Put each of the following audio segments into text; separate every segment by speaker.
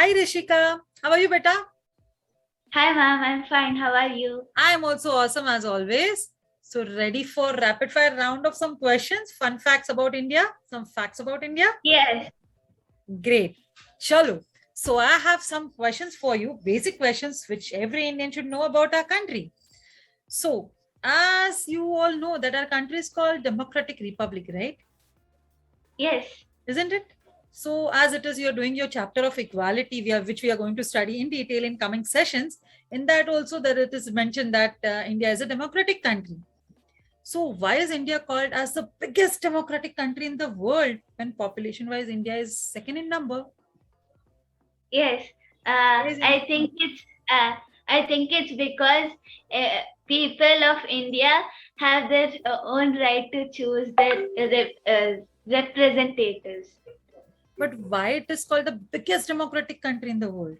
Speaker 1: Hi Rishika, how are you beta?
Speaker 2: Hi ma'am, I'm fine. How are you?
Speaker 1: I am also awesome as always. So ready for rapid fire round of some questions, fun facts about India, some facts about India?
Speaker 2: Yes.
Speaker 1: Great. Chalo. So I have some questions for you, basic questions which every Indian should know about our country. So as you all know that our country is called Democratic Republic, right?
Speaker 2: Yes.
Speaker 1: Isn't it? So as it is, you're doing your chapter of equality, which we are going to study in detail in coming sessions. In that also, that it is mentioned that India is a democratic country. So why is India called as the biggest democratic country in the world when population-wise India is second in number?
Speaker 2: Yes.
Speaker 1: Why is India?
Speaker 2: I think it's because people of India have their own right to choose their representatives.
Speaker 1: But why it is called the biggest democratic country in the world?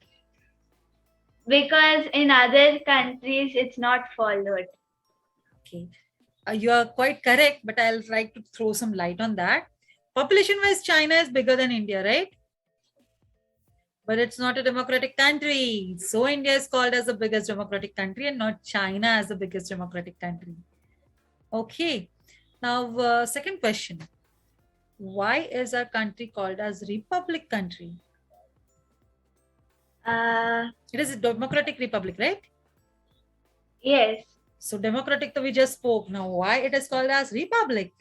Speaker 2: Because in other countries it's not followed.
Speaker 1: Okay, you are quite correct, but I'll try to throw some light on that. Population-wise, China is bigger than India, right? But it's not a democratic country. So India is called as the biggest democratic country and not China as the biggest democratic country. Okay. Now, second question. Why is our country called as Republic country? It is a democratic republic, right?
Speaker 2: Yes.
Speaker 1: So democratic we just spoke. Now, why it is called as Republic?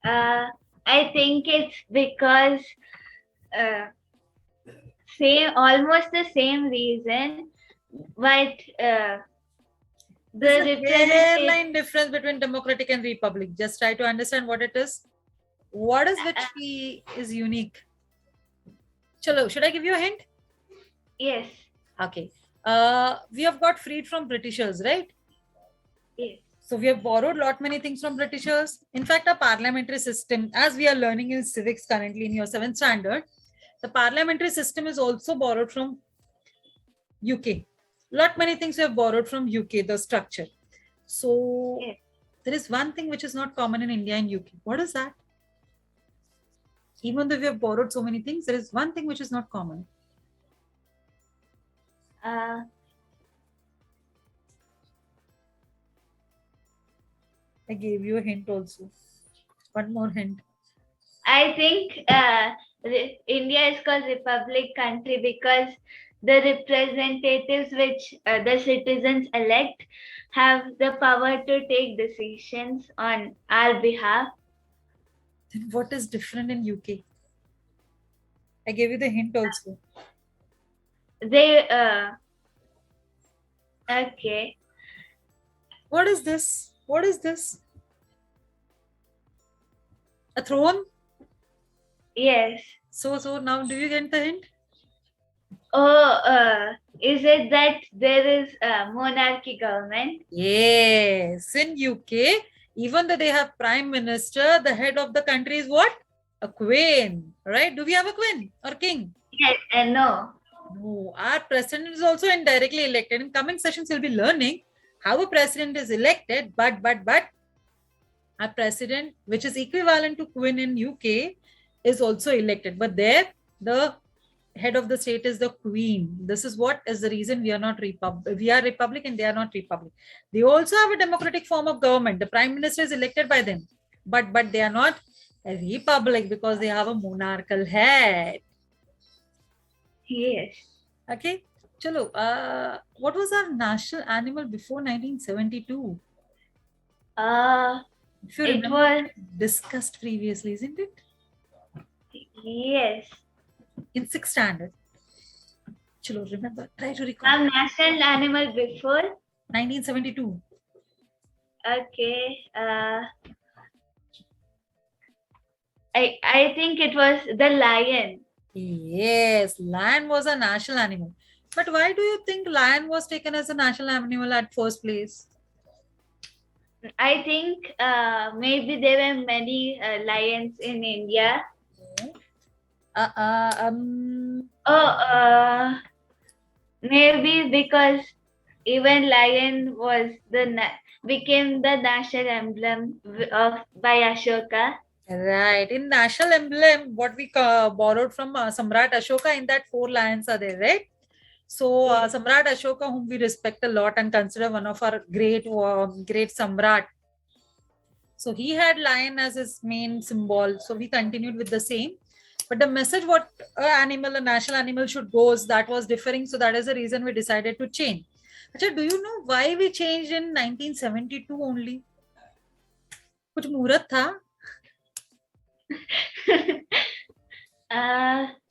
Speaker 2: I think it's because almost the same reason, but
Speaker 1: There's
Speaker 2: the
Speaker 1: a
Speaker 2: representative
Speaker 1: hairline difference between democratic and republic. Just try to understand what it is. What is which is unique? Chalo, should I give you a hint?
Speaker 2: yes.
Speaker 1: Okay. We have got freed from Britishers, right?
Speaker 2: Yes.
Speaker 1: So we have borrowed lot many things from Britishers. In fact, our parliamentary system, as we are learning in civics currently in your 7th standard, the parliamentary system is also borrowed from UK. Lot many things we have borrowed from UK, the structure. So
Speaker 2: Yes.
Speaker 1: there is one thing which is not common in India and UK. What is that? Even though we have borrowed so many things, there is one thing which is not common.
Speaker 2: Uh,
Speaker 1: I gave you a hint also. One more hint.
Speaker 2: I think India is called Republic country because the representatives which the citizens elect have the power to take decisions on our behalf.
Speaker 1: Then what is different in UK? I gave you the hint also.
Speaker 2: They okay.
Speaker 1: What is this? What is this? A throne?
Speaker 2: Yes.
Speaker 1: So now do you get the hint?
Speaker 2: Oh, is it that there is a monarchy government?
Speaker 1: Yes. In UK, even though they have prime minister, the head of the country is what? A queen, right? Do we have a queen or king?
Speaker 2: Yes, no.
Speaker 1: No, our president is also indirectly elected. In coming sessions, you'll be learning how a president is elected, but our president, which is equivalent to queen in UK, is also elected. But there, the head of the state is the queen. This is what is the reason we are not republic. We are republic and they are not republic. They also have a democratic form of government. The prime minister is elected by them, but they are not a republic because they have a monarchical head.
Speaker 2: Yes.
Speaker 1: Okay. Chalo, what was our national animal before 1972? If you
Speaker 2: It
Speaker 1: remember,
Speaker 2: was
Speaker 1: discussed previously, isn't it?
Speaker 2: yes.
Speaker 1: In 6th standard. Chalo, remember, try to recall.
Speaker 2: Our national animal before.
Speaker 1: 1972.
Speaker 2: Okay. I think it was the lion.
Speaker 1: Yes, lion was a national animal. But why do you think lion was taken as a national animal at first place?
Speaker 2: I think maybe there were many lions in India. Oh, maybe because even lion was became the national emblem of by Ashoka.
Speaker 1: Right. In national emblem, what we borrowed from Samrat Ashoka, in that 4 lions are there, right? So
Speaker 2: Yes.
Speaker 1: Samrat Ashoka, whom we respect a lot and consider one of our great Samrat. So he had lion as his main symbol. So we continued with the same. But the message what a national animal should go is that was differing. So that is the reason we decided to change. Acha, do you know why we changed in 1972 only? कुछ मुहूर्त था?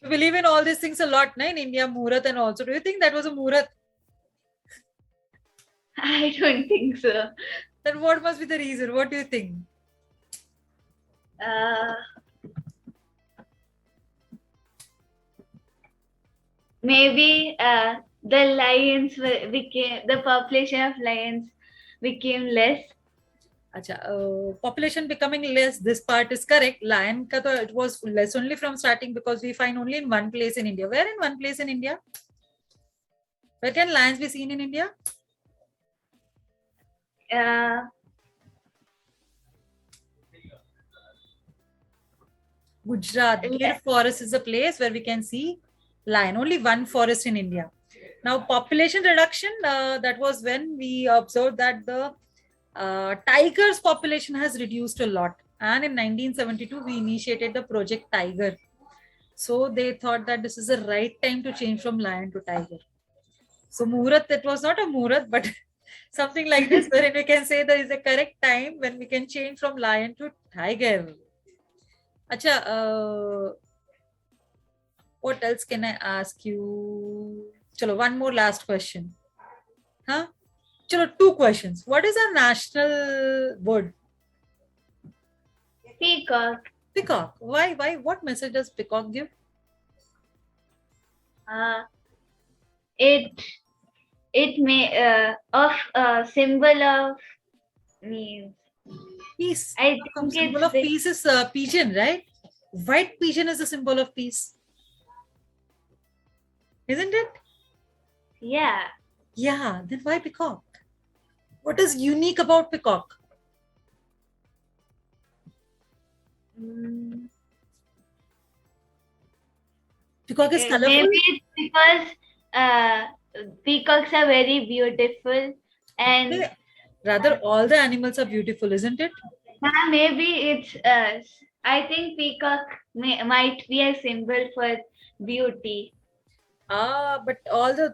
Speaker 1: We believe in all these things a lot, na, in India, muhurat and also. Do you think that was a muhurat?
Speaker 2: I don't think so.
Speaker 1: Then what must be the reason? What do you think?
Speaker 2: Uh, maybe the lions became the population of lions became less.
Speaker 1: Acha, population becoming less, this part is correct. Lion ka to it was less only from starting because we find only in one place in India. Where in one place in India? Where can lions be seen in India? Gujarat. Gir forest is a place where we can see lion. Only one forest in India. Now, population reduction, that was when we observed that the tigers population has reduced a lot. And in 1972, we initiated the Project Tiger. So they thought that this is the right time to change from lion to tiger. So Muhurat, it was not a Muhurat, but something like this, wherein we can say there is a correct time when we can change from lion to tiger. Acha, what else can I ask you? Chalo, one more last question. Huh? Chalo, 2 questions. What is our national bird?
Speaker 2: Peacock.
Speaker 1: Peacock. Why? Why? What message does peacock give?
Speaker 2: It may of symbol of means
Speaker 1: Peace.
Speaker 2: I
Speaker 1: Some
Speaker 2: think
Speaker 1: symbol of peace is pigeon, right? White pigeon is a symbol of peace. Isn't it?
Speaker 2: Yeah.
Speaker 1: Yeah. Then why peacock? What is unique about peacock? Peacock is colorful.
Speaker 2: Maybe it's because peacocks are very beautiful and
Speaker 1: rather all the animals are beautiful, isn't it?
Speaker 2: Maybe it's I think peacock might be a symbol for beauty.
Speaker 1: But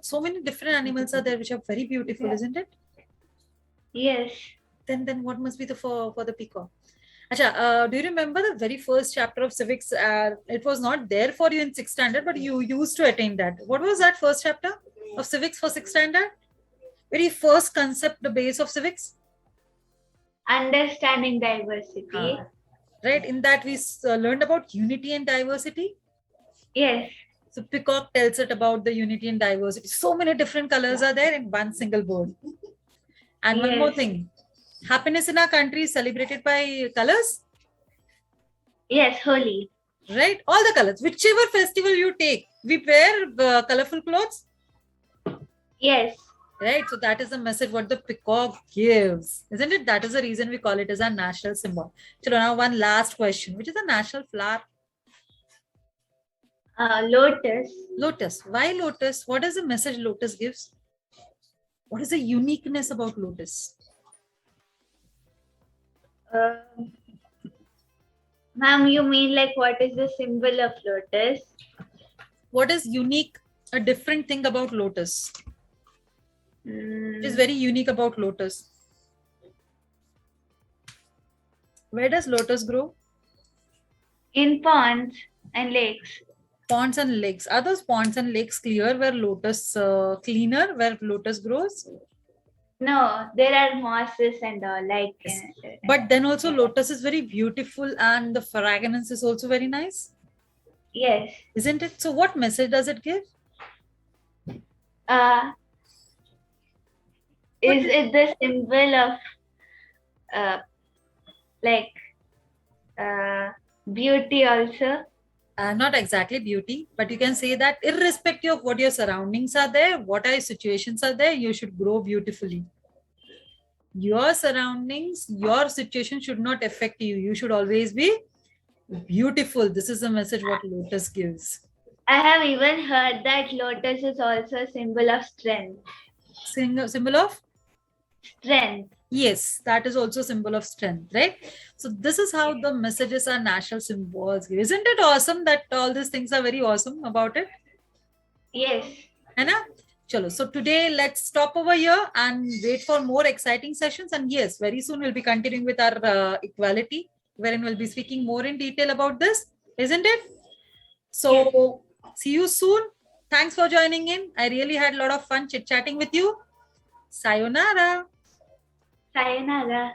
Speaker 1: so many different animals are there which are very beautiful, isn't it?
Speaker 2: Yes.
Speaker 1: Then what must be the for the peacock? Acha, do you remember the very first chapter of civics? It was not there for you in 6th standard, but you used to attain that. What was that first chapter of civics for 6th standard? Very first concept, the base of civics?
Speaker 2: Understanding diversity.
Speaker 1: Right, in that we learned about unity and diversity.
Speaker 2: Yes.
Speaker 1: So peacock tells it about the unity and diversity. So many different colors are there in one single board. And one more thing, happiness in our country is celebrated by colors.
Speaker 2: Yes, Holi.
Speaker 1: Right, all the colors. Whichever festival you take, we wear colorful clothes.
Speaker 2: Yes.
Speaker 1: Right, so that is the message what the peacock gives, isn't it? That is the reason we call it as a national symbol. So now one last question, which is a national flower?
Speaker 2: Lotus.
Speaker 1: Lotus. Why lotus? What is the message lotus gives? What is the uniqueness about lotus?
Speaker 2: Ma'am, you mean like what is the symbol of lotus?
Speaker 1: What is unique, a different thing about lotus? It is very unique about lotus. Where does lotus grow?
Speaker 2: In ponds and lakes.
Speaker 1: Ponds and lakes. Are those ponds and lakes clear where lotus cleaner where lotus grows?
Speaker 2: No, there are mosses and all like.
Speaker 1: Yes. But then also lotus is very beautiful and the fragrance is also very nice.
Speaker 2: Yes.
Speaker 1: Isn't it? So what message does it give?
Speaker 2: Is it the symbol of beauty also?
Speaker 1: Not exactly beauty, but you can say that irrespective of what your surroundings are there, what are your situations are there, you should grow beautifully. Your surroundings, your situation should not affect you. You should always be Beautiful. This is the message what lotus gives.
Speaker 2: I have even heard that lotus is also a symbol of strength.
Speaker 1: Symbol of?
Speaker 2: Strength.
Speaker 1: Yes, that is also a symbol of strength, right? So this is how the messages are national symbols give. Isn't it awesome that all these things are very awesome about it?
Speaker 2: Yes.
Speaker 1: Anna? Chalo. So today let's stop over here and wait for more exciting sessions. And yes, very soon we'll be continuing with our equality, wherein we'll be speaking more in detail about this, isn't it? So see you soon. Thanks for joining in. I really had a lot of fun chit-chatting with you. Sayonara.
Speaker 2: Sayonara.